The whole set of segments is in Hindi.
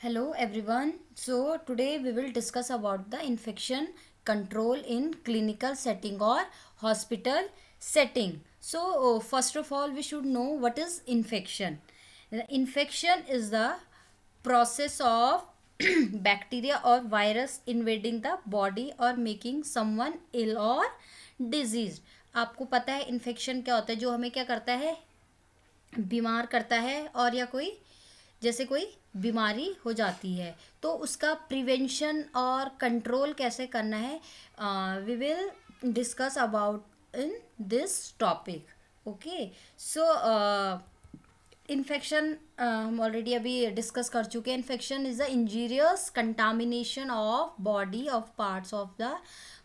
Hello everyone. So today we will discuss about the infection control in clinical setting or hospital setting. So first of all we should know what is infection. The infection is the process of bacteria or virus invading the body or making someone ill or diseased. आपको पता है इन्फेक्शन क्या होता है, जो हमें क्या करता है, बीमार करता है, और या कोई जैसे कोई बीमारी हो जाती है तो उसका प्रिवेंशन और कंट्रोल कैसे करना है, we will discuss about in this topic. Okay. So infection हम ऑलरेडी अभी डिस्कस कर चुके हैं. Infection is the injurious contamination of body of parts of the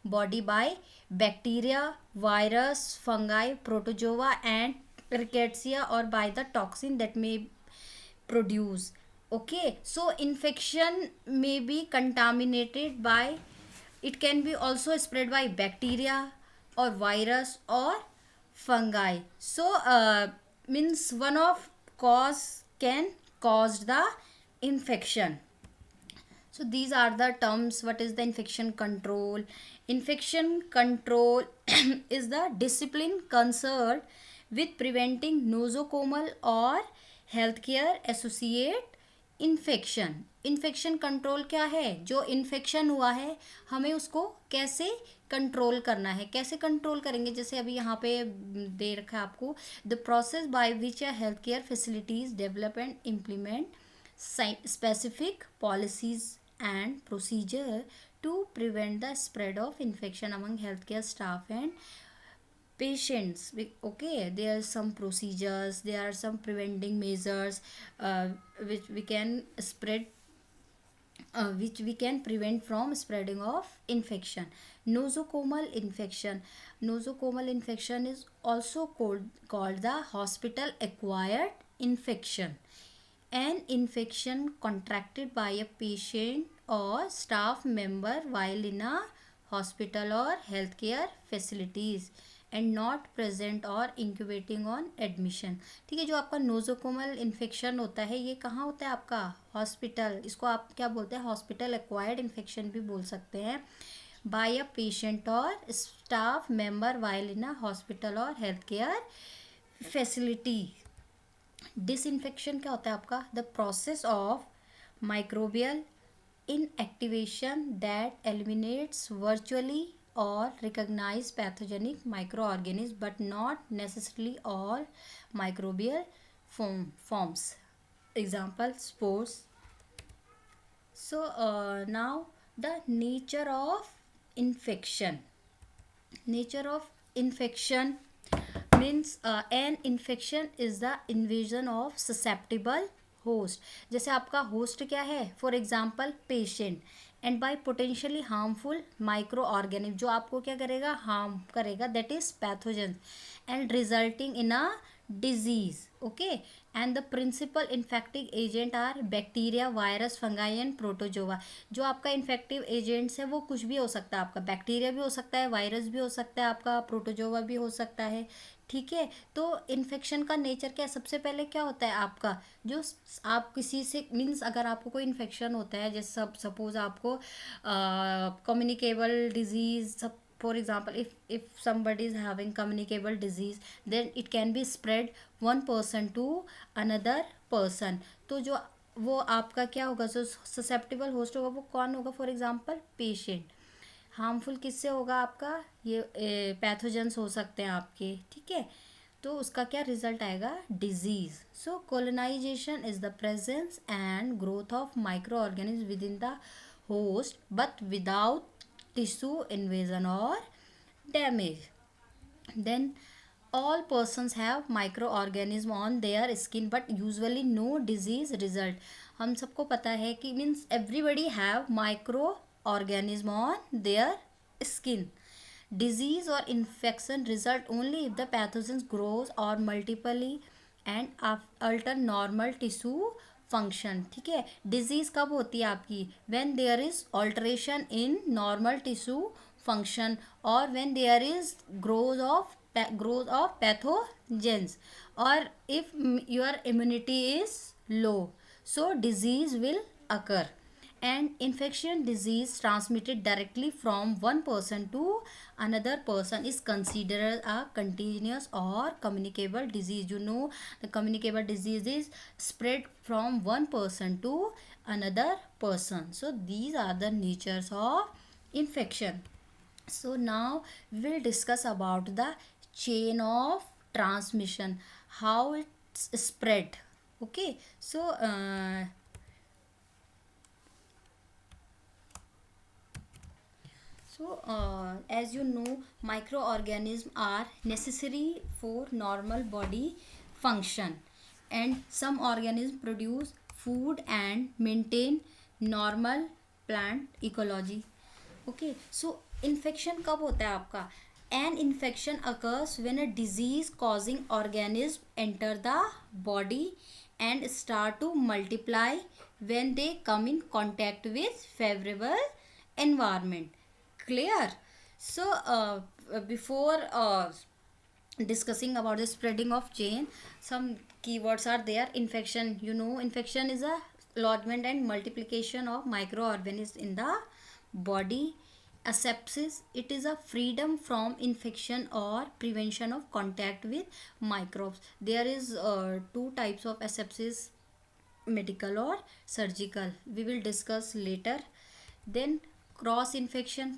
body by bacteria, virus, fungi, protozoa and rickettsia or by the toxin that may produce. Okay, so infection may be contaminated by, it can be also spread by bacteria or virus or fungi. So means one of cause can cause the infection. So these are the terms. What is the infection control? Infection control is the discipline concerned with preventing nosocomial or healthcare associate infection. Infection control क्या है? जो इन्फेक्शन हुआ है हमें उसको कैसे कंट्रोल करना है. कैसे कंट्रोल करेंगे? जैसे अभी यहाँ पे दे रखा है आपको, the process by which health care facilities develop and implement specific policies and procedure to prevent the spread of infection among healthcare staff and patients. Okay, there are some procedures, there are some preventing measures which we can spread, which we can prevent from spreading of infection. Nosocomial infection. Nosocomial infection is also called the hospital acquired infection. An infection contracted by a patient or staff member while in a hospital or healthcare facilities and not present or incubating on admission. ठीक है, जो आपका नोजोकोमल इन्फेक्शन होता है ये कहाँ होता है? आपका हॉस्पिटल. इसको आप क्या बोलते हैं? हॉस्पिटल एक्वायर्ड इन्फेक्शन भी बोल सकते हैं. बाय अ पेशेंट और staff member while in a hospital और हेल्थ केयर फैसिलिटी. डिसइंफेक्शन क्या होता है आपका? The process of microbial inactivation that eliminates virtually all recognized pathogenic microorganisms but not necessarily all microbial forms. Example, spores. So now the nature of infection. Nature of infection means an infection is the invasion of susceptible host. जैसे आपका होस्ट क्या है? For example patient. And by potentially harmful micro organism, जो आपको क्या करेगा? हार्म करेगा, that is pathogen and resulting in a disease. Okay. And the principal infective agent are bacteria, virus, fungi and protozoa. जो आपका इन्फेक्टिव एजेंट्स है वो कुछ भी हो सकता है. आपका बैक्टीरिया भी हो सकता है, वायरस भी हो सकता है, आपका प्रोटोजोआ भी हो सकता है. ठीक है. तो इन्फेक्शन का नेचर क्या है? सबसे पहले क्या होता है आपका, जो आप किसी से मीन्स अगर आपको कोई इन्फेक्शन होता है, जैसे सपोज आपको कम्युनिकेबल डिजीज, सब for example if somebody is having communicable disease then it can be spread one person to another person. तो जो वो आपका क्या होगा, जो ससेप्टेबल होस्ट होगा वो कौन होगा? For example patient. हार्मफुल किससे होगा आपका? ये पैथोजेंस हो सकते हैं आपके. ठीक है. तो उसका क्या रिजल्ट आएगा? Disease. So colonisation is the presence and growth of micro organism within the host but without tissue invasion or damage. Then all persons have microorganism on their skin but usually no disease result. हम सबको पता है कि means everybody have microorganism on their skin. Disease or infection result only if the pathogens grows or multiply and alter normal tissue function. ठीक है. डिजीज कब होती है आपकी? When there is alteration in normal tissue function और when there is growth of pathogens or if your immunity is low, so disease will occur, and infection disease transmitted directly from one person to another person is considered a contagious or communicable disease. You know, the communicable disease is spread from one person to another person. So these are the natures of infection. So now we will discuss about the chain of transmission, how it's spread. Okay, so as you know, microorganisms are necessary for normal body function, and some organisms produce food and maintain normal plant ecology. Okay, so infection कब होता है आपका? An infection occurs when a disease causing organism enter the body and start to multiply when they come in contact with favorable environment. Clear? So before discussing about the spreading of chain, some keywords are there. Infection, you know, infection is a lodgement and multiplication of microorganisms in the body. Asepsis, it is a freedom from infection or prevention of contact with microbes. There is two types of asepsis, medical or surgical. We will discuss later. Then cross infection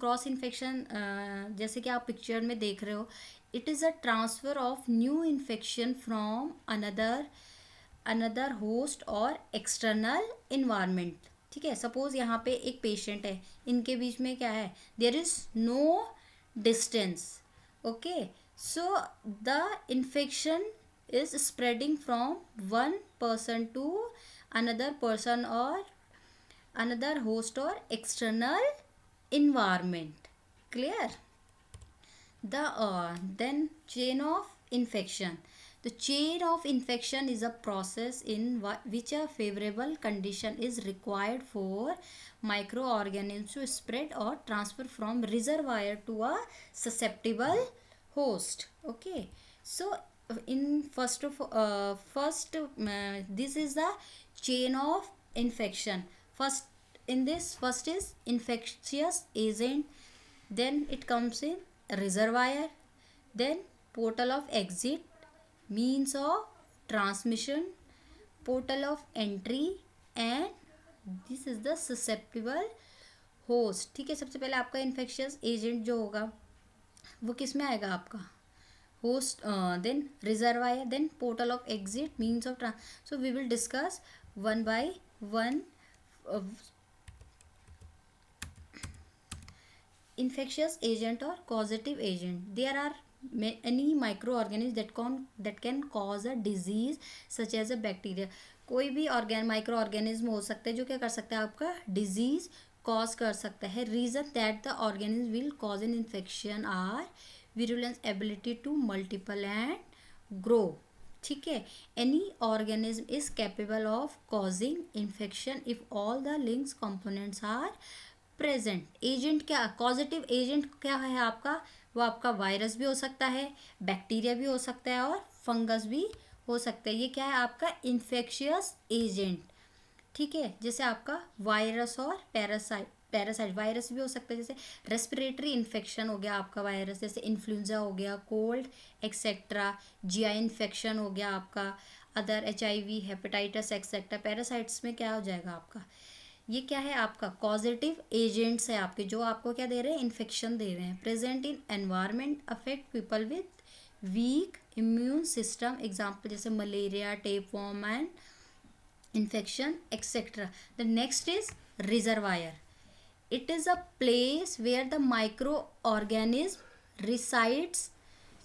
जैसे कि आप पिक्चर में देख रहे हो, it is a transfer of new infection from another host और एक्सटर्नल इन्वायरमेंट. ठीक है, सपोज यहाँ पे एक पेशेंट है, इनके बीच में क्या है, there is no distance. Okay, so the infection is spreading from one person to another person और another host or external environment. Clear? The then chain of infection. The chain of infection is a process in which a favorable condition is required for microorganisms to spread or transfer from reservoir to a susceptible host. Okay, so in first this is the chain of infection. First is infectious agent, then it comes in reservoir, then portal of exit, means of transmission, portal of entry, and this is the susceptible host. ठीक है, सबसे पहले आपका infectious agent जो होगा वो किस में आएगा आपका, host, then reservoir, then portal of exit, means of so we will discuss one by one. Infectious agent or causative agent, there are any microorganisms that can cause a disease such as a bacteria. कोई भी माइक्रो ऑर्गेनिज्म हो सकता है जो क्या कर सकता है, आपका डिजीज कॉज कर सकता है. Reason that the organism will cause an infection are virulence, ability to multiple and grow. ठीक है, any organism is capable of causing infection if all the links components are present. Agent क्या, कॉजेटिव एजेंट क्या है आपका, वो आपका वायरस भी हो सकता है, बैक्टीरिया भी हो सकता है और फंगस भी हो सकता है. ये क्या है आपका इन्फेक्शियस एजेंट. ठीक है, जैसे आपका वायरस और पैरासाइट वायरस भी हो सकता है, जैसे रेस्पिरेटरी इन्फेक्शन हो गया आपका वायरस, जैसे इन्फ्लुएंजा हो गया, कोल्ड एक्सेट्रा. जीआई इन्फेक्शन हो गया आपका, other HIV, hepatitis etcetera. Parasites में क्या हो जाएगा आपका, ये क्या है आपका कॉजेटिव एजेंट्स है आपके, जो आपको क्या दे रहे हैं, इन्फेक्शन दे रहे हैं. Present in environment, affect people with weak immune system. Example जैसे malaria, tapeworm and infection etcetera. The next is reservoir. It is a place where the microorganism resides,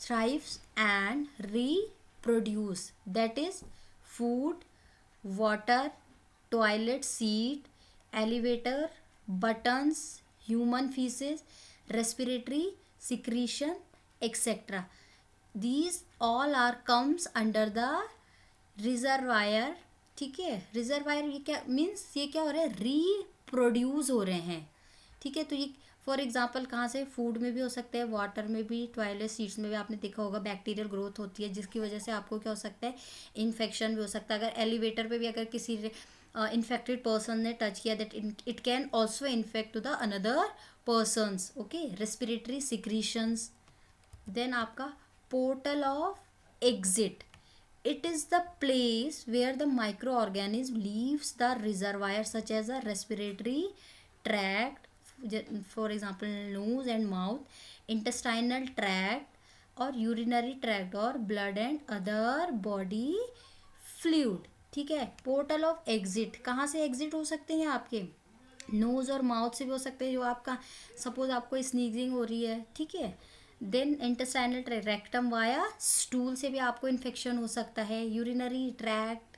thrives and reproduce. That is food, water, toilet seat, elevator, buttons, human feces, respiratory secretion, etc. These all are comes under the reservoir. ठीक है, रिजर्वायर ये क्या मीन्स, ये क्या हो रहा है, रीप्रोड्यूस हो रहे हैं. ठीक है, तो ये फॉर एग्जांपल कहाँ से, फूड में भी हो सकता है, वाटर में भी, टॉयलेट सीट्स में भी आपने देखा होगा बैक्टीरियल ग्रोथ होती है, जिसकी वजह से आपको क्या हो सकता है, इन्फेक्शन भी हो सकता है। अगर एलिवेटर पे भी अगर किसी इन्फेक्टेड पर्सन ने टच किया, that it can also infect to the another persons. Okay, respiratory secretions. Then आपका portal of exit, it is the place where the microorganism leaves the reservoir such as a respiratory tract, for example nose and mouth, intestinal tract or urinary tract or blood and other body fluid। ठीक है, पोर्टल ऑफ एग्जिट, कहाँ से एग्जिट हो सकते हैं आपके, नोज और माउथ से भी हो सकते हैं, जो आपका सपोज आपको स्नीजिंग हो रही है, ठीक है। Then intestinal tract, rectum via stool से भी आपको इन्फेक्शन हो सकता है, urinary tract,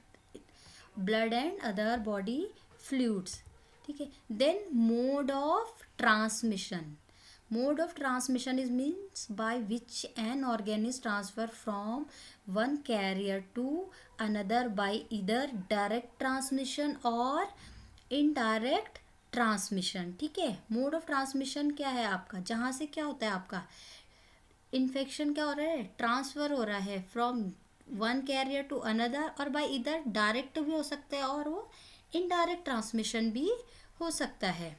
blood and other body fluids, ठीक है। Then mode of transmission, mode of transmission is means by which an organism transfer from one carrier to another by either direct transmission और इनडायरेक्ट ट्रांसमिशन। ठीक है, मोड ऑफ ट्रांसमिशन क्या है आपका, जहाँ से क्या होता है आपका इन्फेक्शन क्या हो रहा है, ट्रांसफर हो रहा है from one carrier to another, और बाय इधर डायरेक्ट भी हो सकता है और वो इनडायरेक्ट ट्रांसमिशन भी हो सकता है।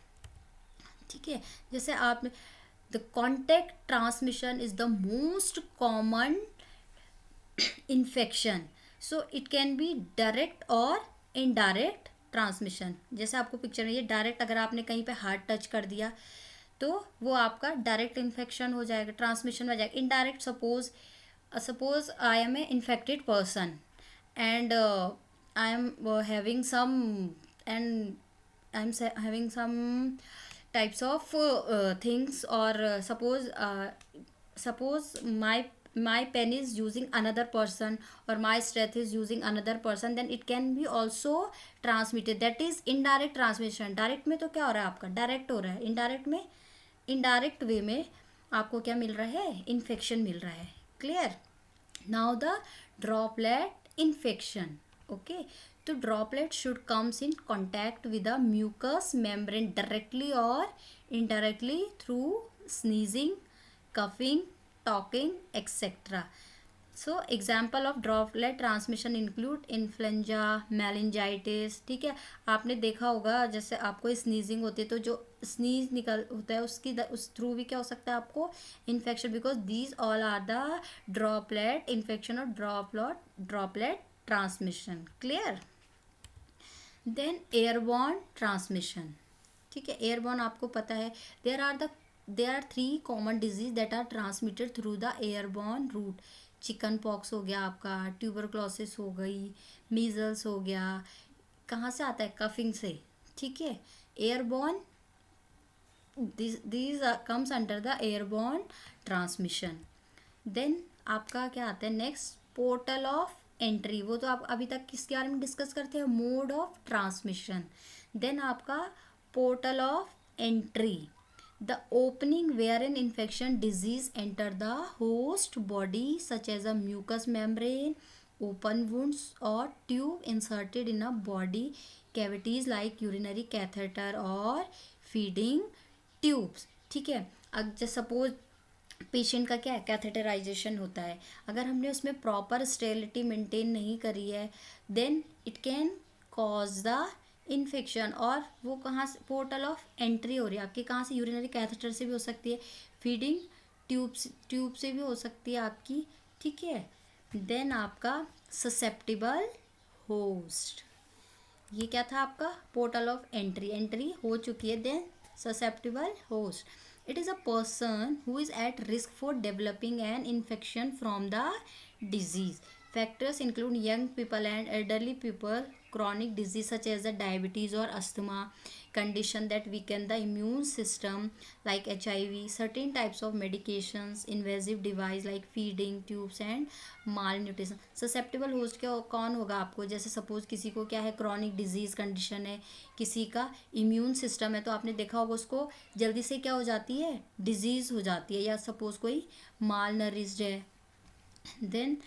ठीक है, जैसे आप the contact transmission is the most common infection, so it can be direct और इनडायरेक्ट ट्रांसमिशन। जैसे आपको पिक्चर में ये डायरेक्ट, अगर आपने कहीं पे हाथ टच कर दिया तो वो आपका डायरेक्ट इन्फेक्शन हो जाएगा, ट्रांसमिशन हो जाएगा। Indirect, suppose I am a infected person and I am having some and I am having some types of things, और suppose my pen is using another person or my strength is using another person, then it can be also transmitted, that is indirect transmission। Direct में तो क्या हो रहा है आपका, डायरेक्ट हो रहा है, इनडायरेक्ट में, इनडायरेक्ट वे में आपको क्या मिल रहा है, इन्फेक्शन मिल रहा है। Clear, now the droplet infection. Okay, तो droplet should comes in contact with the mucous membrane directly और indirectly through sneezing, coughing, talking, etc. So example of droplet transmission include influenza, meningitis. ठीक है, आपने देखा होगा जैसे आपको स्नीजिंग होती है तो जो स्नीज निकल होता है उस थ्रू भी क्या हो सकता है आपको infection, because these all are the droplet infection और droplet transmission. Clear, then airborne transmission. ठीक है, एयरबॉर्न आपको पता है, there are 3 common disease that are transmitted through the airborne route। Chicken pox हो गया आपका, ट्यूबरक्लोसिस हो गई, मीजल्स हो गया, कहाँ से आता है, कफिंग से। ठीक है, airborne, these comes under the airborne transmission। देन आपका क्या आता है नेक्स्ट, पोर्टल ऑफ एंट्री, वो तो आप अभी तक किसके बारे में डिस्कस करते हैं, मोड ऑफ ट्रांसमिशन। देन आपका portal of entry, the opening wherein infection disease enter the host body such as a mucous membrane, open wounds or tube inserted in a body cavities like urinary catheter or feeding tubes। ठीक है, अगर सपोज पेशेंट का क्या है, कैथेटराइजेशन होता है, अगर हमने उसमें प्रॉपर स्टेरिलिटी मेंटेन नहीं करी है, then it can cause the infection. और वो कहाँ से, पोर्टल ऑफ एंट्री हो रही है आपकी, कहाँ से, यूरिनरी कैथेटर से भी हो सकती है, फीडिंग ट्यूब से भी हो सकती है आपकी। ठीक है, देन आपका ससेप्टिबल होस्ट, ये क्या था आपका, पोर्टल ऑफ एंट्री हो चुकी है। Then susceptible host, it is a person who is at risk for developing an infection from the disease। factors include young people and elderly people, chronic disease such as the diabetes or asthma, condition that weaken the immune system like HIV, certain types of medications, invasive device like feeding tubes and malnutrition। susceptible host क्या कौन होगा आपको, जैसे सपोज किसी को क्या है, क्रॉनिक डिजीज कंडीशन है, किसी का इम्यून सिस्टम है, तो आपने देखा होगा उसको जल्दी से क्या हो जाती है, डिजीज हो जाती है, या सपोज कोई माल नरिश्ड है। देन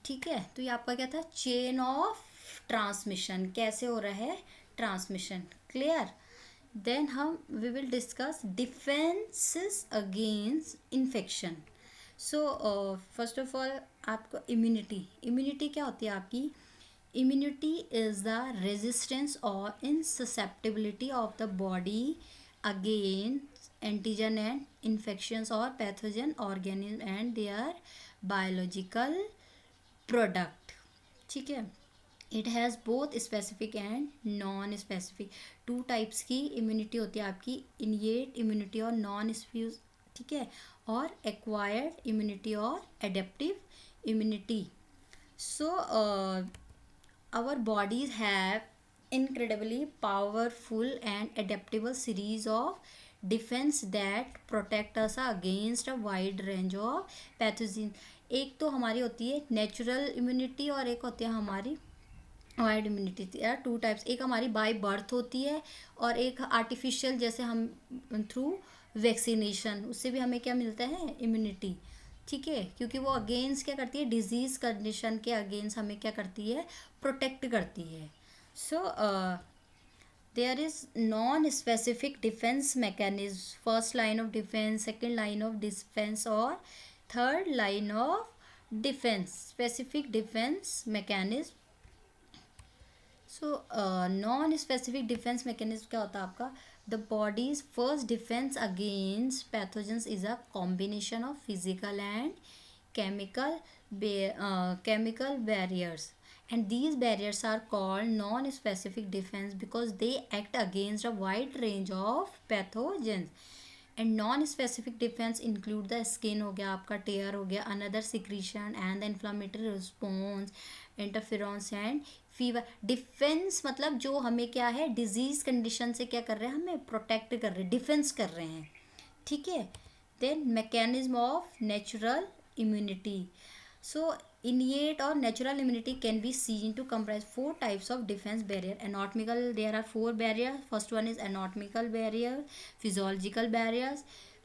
ठीक है, तो ये आपका क्या था, चेन ऑफ ट्रांसमिशन, कैसे हो रहा है ट्रांसमिशन। क्लियर, देन हम we will discuss defences against infection. So first of all आपको इम्यूनिटी क्या होती है आपकी. इम्यूनिटी इज द रेजिस्टेंस और insusceptibility of the body against antigen and infections और pathogen organism and their biological product. ठीक है. It has both specific and non specific. Two types की इम्यूनिटी होती है आपकी, इनिएट इम्यूनिटी और नॉन स्प्यूज. ठीक है. और एक्वायर्ड इम्यूनिटी और adaptive immunity. So our bodies have incredibly powerful and adaptable series of defense that protect us against a wide range of pathogens. एक तो हमारी होती है नेचुरल इम्यूनिटी और एक होती है हमारी वाइड इम्यूनिटी. यार टू टाइप्स, एक हमारी बाय बर्थ होती है और एक आर्टिफिशियल, जैसे हम थ्रू वैक्सीनेशन, उससे भी हमें क्या मिलता है, इम्यूनिटी. ठीक है. क्योंकि वो अगेंस्ट क्या करती है, डिजीज कंडीशन के अगेंस्ट हमें क्या करती है, प्रोटेक्ट करती है. So there is non-specific defense mechanism. First line of defense, second line of defense or third line of defense. Specific defense mechanism. So non-specific defense mechanism क्या होता है आपका. The body's first defense against pathogens is a combination of physical and chemical barriers. And these barriers are called non-specific defense because they act against a wide range of pathogens. And non-specific defense include the skin हो गया आपका, tear हो गया, another secretion and the inflammatory response, interference and fever. Defence मतलब जो हमें क्या है, डिजीज कंडीशन से क्या कर रहे हैं, हमें प्रोटेक्ट कर रहे हैं, डिफेंस कर रहे हैं. ठीक है. Then mechanism of natural immunity. So innate or natural immunity can be seen to comprise four types of defense barrier. Anatomical, there are four barriers. First one is anatomical barrier, physiological barriers,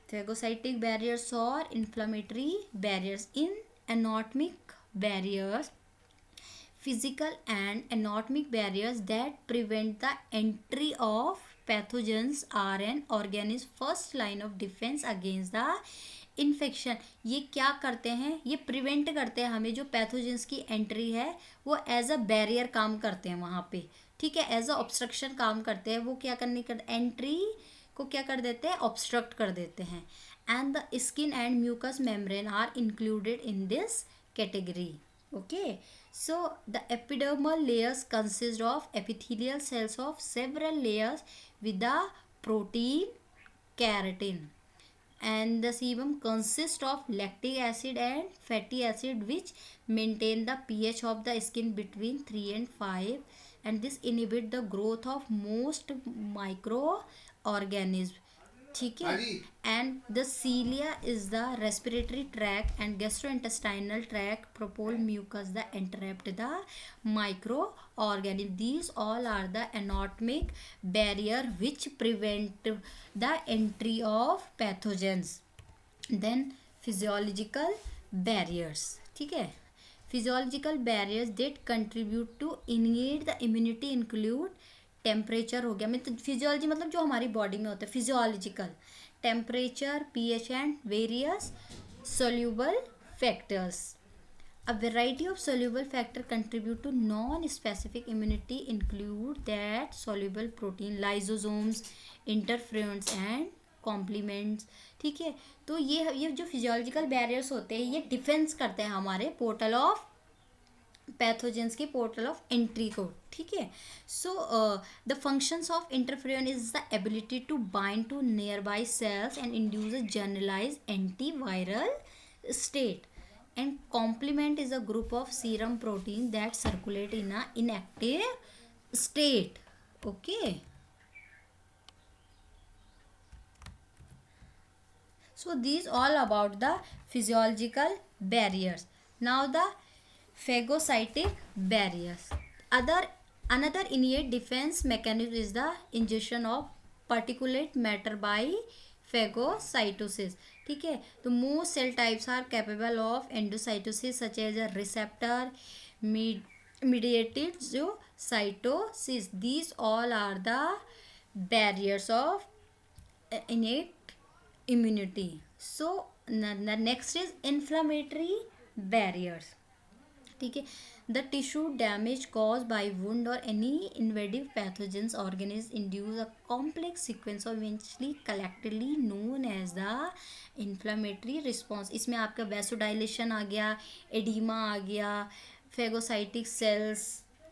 phagocytic barriers or inflammatory barriers. In anatomic barriers, physical and anatomic barriers that prevent the entry of pathogens are an organism's first line of defense against the infection. ये क्या करते हैं, ये प्रिवेंट करते हैं हमें, जो पैथोजेंस की एंट्री है वो एज अ बैरियर काम करते हैं वहाँ पे. ठीक है. एज अ ऑब्स्ट्रक्शन काम करते हैं. वो क्या करने कर, एंट्री को क्या कर देते हैं, ऑब्स्ट्रक्ट कर देते हैं. And the skin and mucus membrane are included in this category. Okay, so the epidermal layers consist of epithelial cells of several layers with the protein keratin, and the sebum consists of lactic acid and fatty acid which maintain the pH of the skin between 3 and 5, and this inhibit the growth of most microorganisms. ठीक है. And the cilia is the respiratory tract and gastrointestinal tract propel mucus the entrapped the micro organism. These all are the anatomic barrier which prevent the entry of pathogens. Then physiological barriers. ठीक है. Physiological barriers that contribute to initiate the immunity include temperature हो गया. मतलब फिजियोलॉजी मतलब जो हमारी बॉडी में होता है, physiological temperature, pH and various soluble factors. A variety of soluble factor contribute to non specific immunity include that soluble protein, lysosomes, interference and complements. ठीक है. तो ये जो फिजियोलॉजिकल बैरियर्स होते हैं ये डिफेंस करते हैं हमारे पोर्टल ऑफ पैथोजेंस के पोर्टल ऑफ एंट्री को. ठीक है. So the functions of interferon is the ability to bind to nearby cells and induce a generalize antiviral state. And complement is a group of serum protein that circulate in a inactive state. Okay. So these all about the physiological barriers. Now the phagocytic barriers. Another innate defense mechanism is the ingestion of particulate matter by phagocytosis. ठीक है. तो most cell types are capable of endocytosis such as a receptor mediated जो cytosis. These all are the barriers of innate immunity. So the next is inflammatory barriers. ठीक है. The tissue damage caused by wound or any invasive pathogens organisms induce a complex sequence of eventually collectively known as the inflammatory response. इसमें आपका vasodilation आ गया, edema आ गया, phagocytic cells.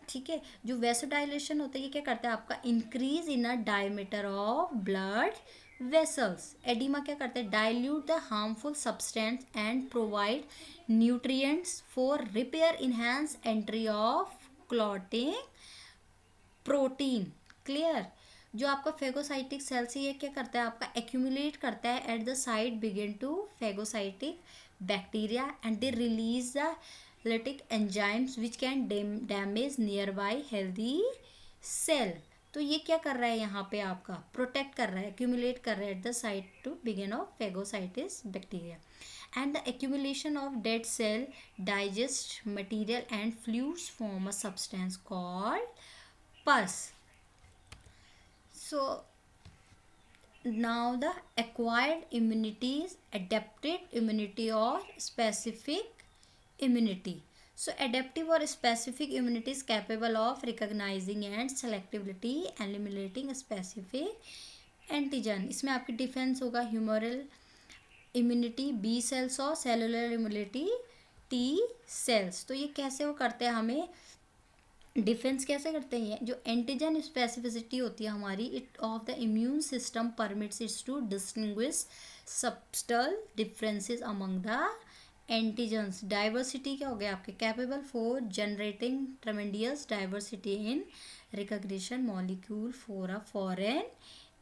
ठीक है. जो वैसोडाइलेशन होता है ये क्या करता है, आपका increase in a diameter of blood vessels. Oedema क्या करते हैं, dilute the harmful substance and provide nutrients for repair enhance entry of clotting protein. Clear. जो आपका फेगोसाइटिक सेल्स है ये क्या करता है, आपका एक्यूमुलेट करता है at the side begin to phagocytic bacteria and they release the lytic enzymes which can damage nearby healthy cell. तो ये क्या कर रहा है यहाँ पे, आपका प्रोटेक्ट कर रहा है, एक्यूमुलेट कर रहा है at the site to begin of phagocytosis bacteria. And the accumulation of dead cell digest material and fluids form a substance called pus. So now the acquired immunity is adaptive immunity or specific immunity. So adaptive or specific immunity is capable of recognizing and selectively eliminating specific antigen. इसमें आपकी डिफेंस होगा ह्यूमरल इम्यूनिटी बी सेल्स और सेलुलर इम्यूनिटी टी सेल्स. तो ये कैसे वो करते हैं, हमें डिफेंस कैसे करते हैं, जो एंटीजन स्पेसिफिसिटी होती है हमारी it of the immune system permits its to distinguish subtle differences among the antigens. Diversity क्या हो गया आपके, capable for generating tremendous diversity in recognition molecule for a foreign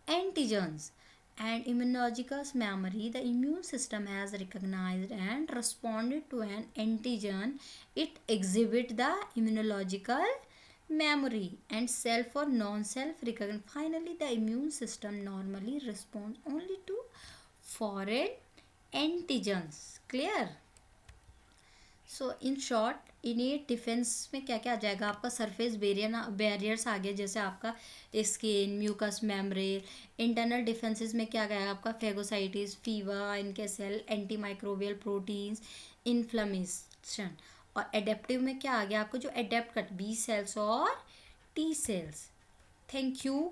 antigens. And immunological memory, the immune system has recognized and responded to an antigen, it exhibit the immunological memory and self or non-self recognition. Finally the immune system normally responds only to foreign antigens. Clear. So in short इनेट defence में क्या क्या आ जाएगा, आपका सरफेस बैरियर्स आ गया, जैसे आपका skin, mucus membrane. Internal defences में क्या गया आपका, फेगोसाइटिस, फीवर, इनके cell, anti microbial proteins, inflammation. और एडेप्टिव में क्या आ गया आपको, जो एडेप्ट कर बी सेल्स और टी सेल्स. Thank you.